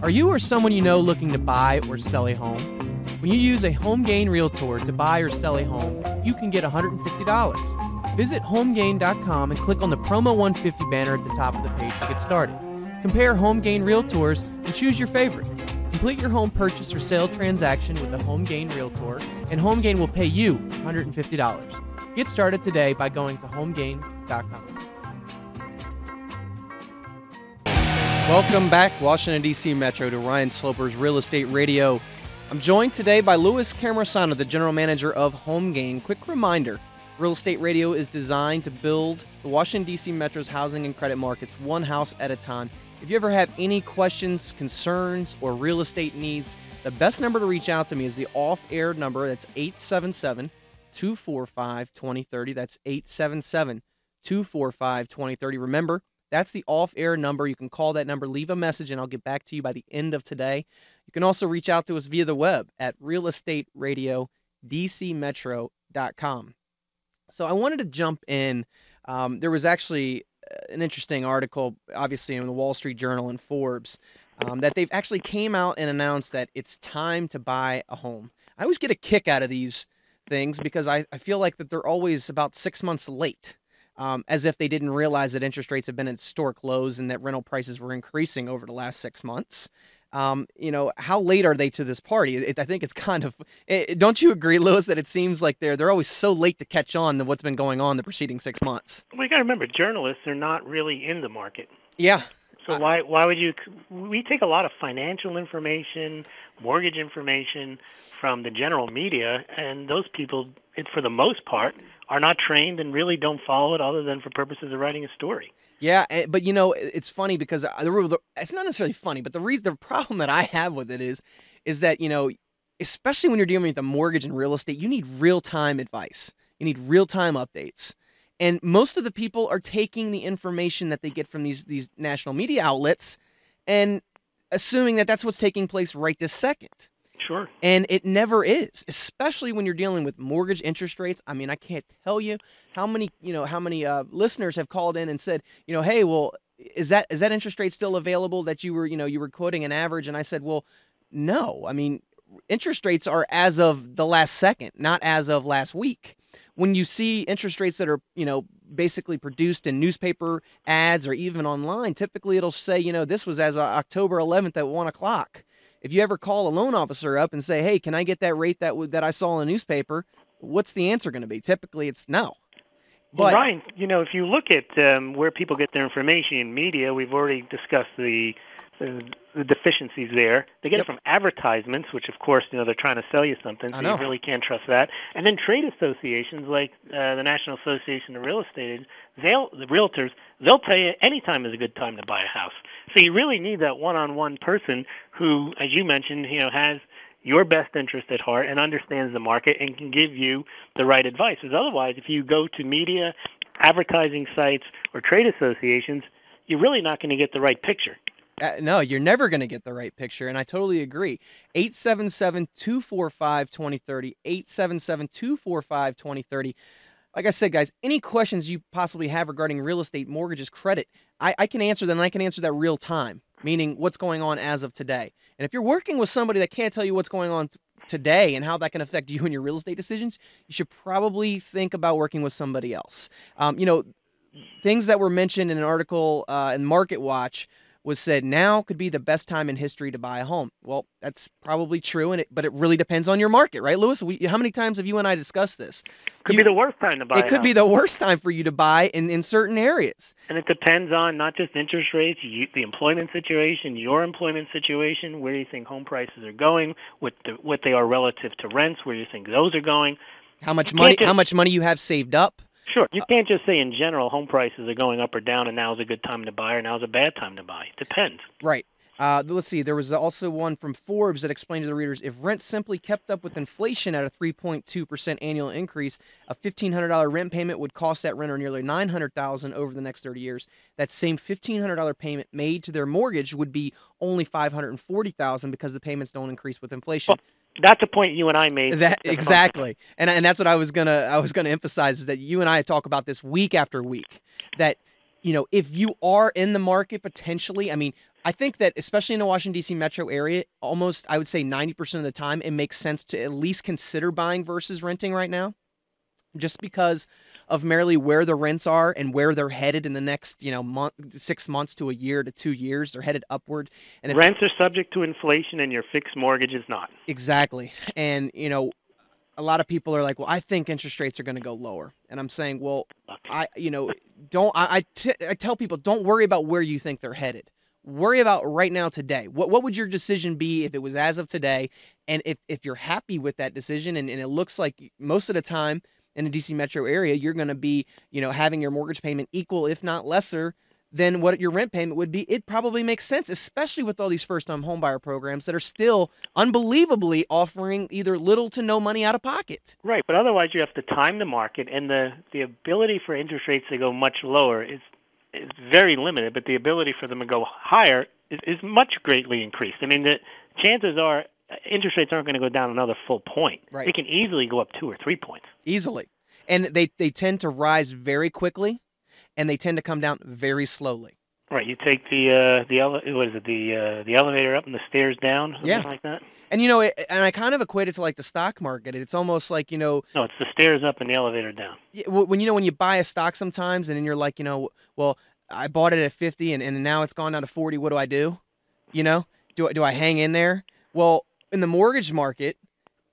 Are you or someone you know looking to buy or sell a home? When you use a HomeGain Realtor to buy or sell a home, you can get $150. Visit HomeGain.com and click on the Promo 150 banner at the top of the page to get started. Compare HomeGain Realtors and choose your favorite. Complete your home purchase or sale transaction with a HomeGain Realtor, and HomeGain will pay you $150. Get started today by going to HomeGain.com. Welcome back, Washington, D.C. Metro, to Ryan Sloper's Real Estate Radio. I'm joined today by Louis Cammarosano, the General Manager of HomeGain. Quick reminder, Real Estate Radio is designed to build the Washington, D.C. Metro's housing and credit markets one house at a time. If you ever have any questions, concerns, or real estate needs, the best number to reach out to me is the off-air number. That's 877-245-2030. That's 877-245-2030. Remember, that's the off-air number. You can call that number, leave a message, and I'll get back to you by the end of today. You can also reach out to us via the web at realestateradio.dcmetro.com. So I wanted to jump in. There was actually an interesting article, obviously, in the Wall Street Journal and Forbes, that they've actually came out and announced that it's time to buy a home. I always get a kick out of these things because I feel like that they're always about 6 months late. As if they didn't realize that interest rates have been at historic lows and that rental prices were increasing over the last 6 months. How late are they to this party? I think it's kind of don't you agree, Louis, that it seems like they're always so late to catch on to what's been going on the preceding 6 months? Well, you got to remember, journalists are not really in the market. Yeah. So why would you? We take a lot of financial information, mortgage information from the general media, and those people, for the most part, are not trained and really don't follow it other than for purposes of writing a story. Yeah, but it's funny because it's not necessarily funny, but the problem that I have with it is that, especially when you're dealing with a mortgage and real estate, you need real-time advice. You need real-time updates. And most of the people are taking the information that they get from these national media outlets and assuming that that's what's taking place right this second. Sure. And it never is, especially when you're dealing with mortgage interest rates. I mean, I can't tell you how many listeners have called in and said, hey, well, is that interest rate still available that you were quoting an average? And I said, well, no. I mean, interest rates are as of the last second, not as of last week. When you see interest rates that are, basically produced in newspaper ads or even online, typically it'll say, this was as of October 11th at 1 o'clock. If you ever call a loan officer up and say, hey, can I get that rate that I saw in the newspaper, what's the answer going to be? Typically, it's no. Well, Ryan, if you look at where people get their information in media, we've already discussed the deficiencies there. They get it from advertisements, which, of course, they're trying to sell you something, so you really can't trust that. And then trade associations like the National Association of Real Estate, the realtors, they'll tell you any time is a good time to buy a house. So you really need that one-on-one person who, as you mentioned, has your best interest at heart and understands the market and can give you the right advice. Because otherwise, if you go to media, advertising sites, or trade associations, you're really not going to get the right picture. No, you're never going to get the right picture, and I totally agree. 877-245-2030, 877-245-2030. Like I said, guys, any questions you possibly have regarding real estate, mortgages, credit, I can answer them, and I can answer that real time, meaning what's going on as of today. And if you're working with somebody that can't tell you what's going on today and how that can affect you and your real estate decisions, you should probably think about working with somebody else. Things that were mentioned in an article in Market Watch was said now could be the best time in history to buy a home. Well, that's probably true, but it really depends on your market, right, Louis? How many times have you and I discussed this? Could be the worst time to buy. It could be the worst time for you to buy in certain areas. And it depends on not just interest rates, the employment situation, your employment situation, where you think home prices are going, what they are relative to rents, where you think those are going. How much money you have saved up. Sure. You can't just say in general home prices are going up or down and now is a good time to buy or now is a bad time to buy. It depends. Right. Let's see. There was also one from Forbes that explained to the readers, if rent simply kept up with inflation at a 3.2% annual increase, a $1,500 rent payment would cost that renter nearly $900,000 over the next 30 years. That same $1,500 payment made to their mortgage would be only $540,000 because the payments don't increase with inflation. Well, that's a point you and I made. Exactly. And that's what I was gonna emphasize, is that you and I talk about this week after week, that If you are in the market potentially, I mean, I think that especially in the Washington D.C. metro area, almost I would say 90% of the time, it makes sense to at least consider buying versus renting right now, just because of merely where the rents are and where they're headed in the next, month, 6 months to a year to 2 years. They're headed upward, and if Rents are subject to inflation, and your fixed mortgage is not. exactly, and a lot of people are like, well, I think interest rates are going to go lower. And I'm saying, well, I, you know, don't, I tell people, don't worry about where you think they're headed. Worry about right now today. What would your decision be if it was as of today? And if you're happy with that decision, and it looks like most of the time in the DC metro area, you're going to be, having your mortgage payment equal, if not lesser, than what your rent payment would be, it probably makes sense, especially with all these first-time homebuyer programs that are still unbelievably offering either little to no money out of pocket. Right, but otherwise you have to time the market, and the ability for interest rates to go much lower is very limited, but the ability for them to go higher is much greatly increased. I mean, the chances are interest rates aren't going to go down another full point. Right. They can easily go up 2 or 3 points. Easily. And they tend to rise very quickly, and they tend to come down very slowly. Right, you take the elevator up and the stairs down, something Yeah. like that. And and I kind of equate it to like the stock market. It's almost like, No, it's the stairs up and the elevator down. when you buy a stock sometimes and then you're like, well, I bought it at 50 and now it's gone down to 40. What do I do? You know, do I hang in there? Well, in the mortgage market,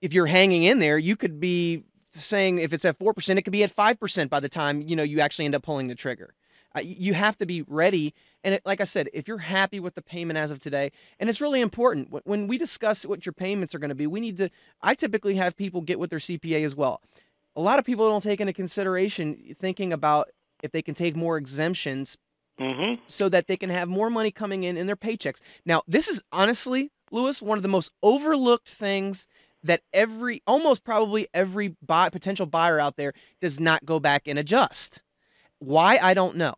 if you're hanging in there, you could be saying if it's at 4%, it could be at 5% by the time, you actually end up pulling the trigger. You have to be ready. And like I said, if you're happy with the payment as of today, and it's really important when we discuss what your payments are going to be, I typically have people get with their CPA as well. A lot of people don't take into consideration thinking about if they can take more exemptions Mm-hmm. so that they can have more money coming in their paychecks. Now, this is honestly, Lewis, one of the most overlooked things that almost probably every potential buyer out there does not go back and adjust. Why? I don't know.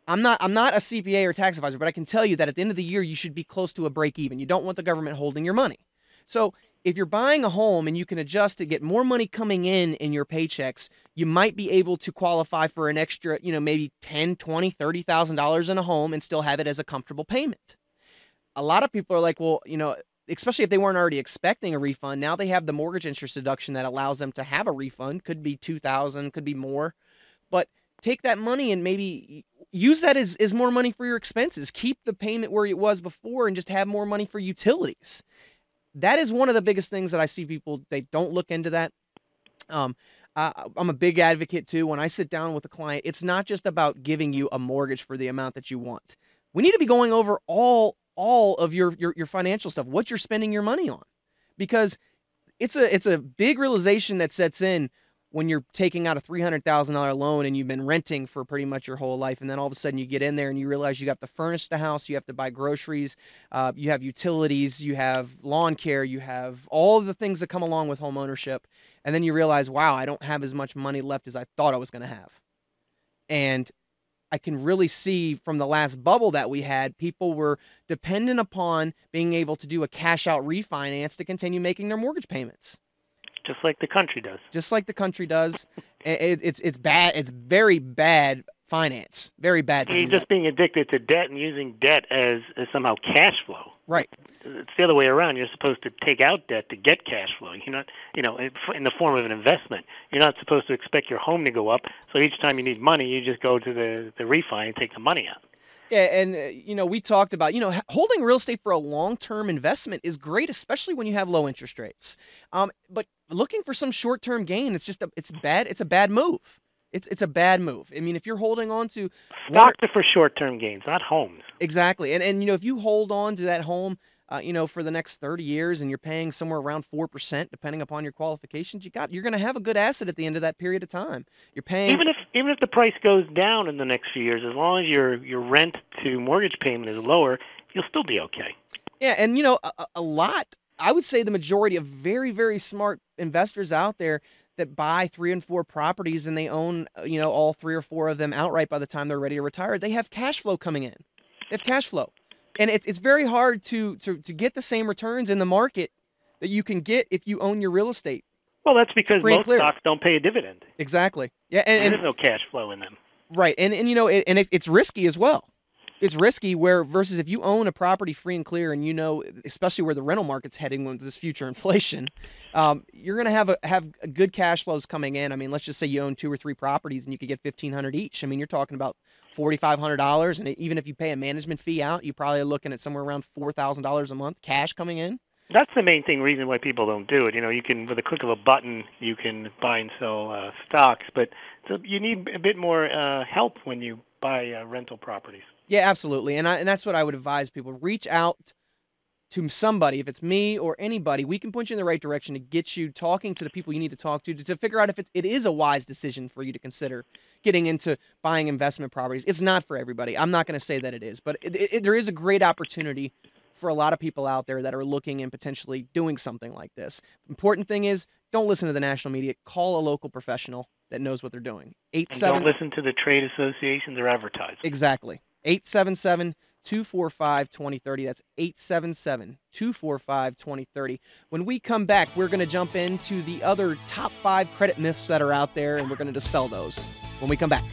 I'm not a CPA or tax advisor, but I can tell you that at the end of the year, you should be close to a break even. You don't want the government holding your money. So if you're buying a home and you can adjust to get more money coming in your paychecks, you might be able to qualify for an extra, maybe 10, 20, $30,000 in a home and still have it as a comfortable payment. A lot of people are like, well, especially if they weren't already expecting a refund, now they have the mortgage interest deduction that allows them to have a refund. Could be 2,000, could be more. But take that money and maybe use that as more money for your expenses. Keep the payment where it was before and just have more money for utilities. That is one of the biggest things that I see people, they don't look into that. Um, I'm a big advocate too. When I sit down with a client, it's not just about giving you a mortgage for the amount that you want. We need to be going over all of your financial stuff, what you're spending your money on, because it's a big realization that sets in when you're taking out a $300,000 loan and you've been renting for pretty much your whole life, and then all of a sudden you get in there and you realize you have to furnish the house, you have to buy groceries, you have utilities, you have lawn care, you have all of the things that come along with home ownership, and then you realize, wow, I don't have as much money left as I thought I was going to have. And I can really see from the last bubble that we had, people were dependent upon being able to do a cash out refinance to continue making their mortgage payments. Just like the country does. Just like the country does. It's bad. It's very bad finance. Very bad. You're just being addicted to debt and using debt as somehow cash flow. Right. It's the other way around. You're supposed to take out debt to get cash flow. You're not, in the form of an investment. You're not supposed to expect your home to go up. So each time you need money, you just go to the refi and take the money out. Yeah, and we talked about, holding real estate for a long-term investment is great, especially when you have low interest rates. But looking for some short-term gain, it's bad. It's a bad move. It's a bad move. I mean, if you're holding on to stocks are for short-term gains, not homes. Exactly, and if you hold on to that home, for the next 30 years, and you're paying somewhere around 4%, depending upon your qualifications, you're going to have a good asset at the end of that period of time. You're paying even if the price goes down in the next few years, as long as your rent to mortgage payment is lower, you'll still be okay. Yeah, and a lot, I would say the majority of very, very smart investors out there that buy 3 and 4 properties and they own, all 3 or 4 of them outright by the time they're ready to retire, they have cash flow coming in. They have cash flow. And it's very hard to get the same returns in the market that you can get if you own your real estate. Well, that's because most stocks don't pay a divividend. Exactly. Yeah, and there's no cash flow in them. Right. And you know, it's risky as well. It's risky where versus if you own a property free and clear and you know, especially where the rental market's heading with this future inflation, you're going to have good cash flows coming in. I mean, let's just say you own two or three properties and you could get 1,500 each. I mean, you're talking about $4,500, and even if you pay a management fee out, you probably are looking at somewhere around $4,000 a month cash coming in. That's the main reason why people don't do it. You know, you can, with a click of a button, you can buy and sell stocks, but so you need a bit more help when you buy rental properties. Yeah, absolutely. And that's what I would advise people. Reach out to somebody, if it's me or anybody, we can point you in the right direction to get you talking to the people you need to talk to figure out if it is a wise decision for you to consider getting into buying investment properties. It's not for everybody. I'm not going to say that it is, but there is a great opportunity for a lot of people out there that are looking and potentially doing something like this. Important thing is don't listen to the national media. Call a local professional that knows what they're doing. And don't listen to the trade associations or advertisers. Exactly. 877-245-2030. That's 877-245-2030. When we come back, we're going to jump into the other top 5 credit myths that are out there, and we're going to dispel those when we come back.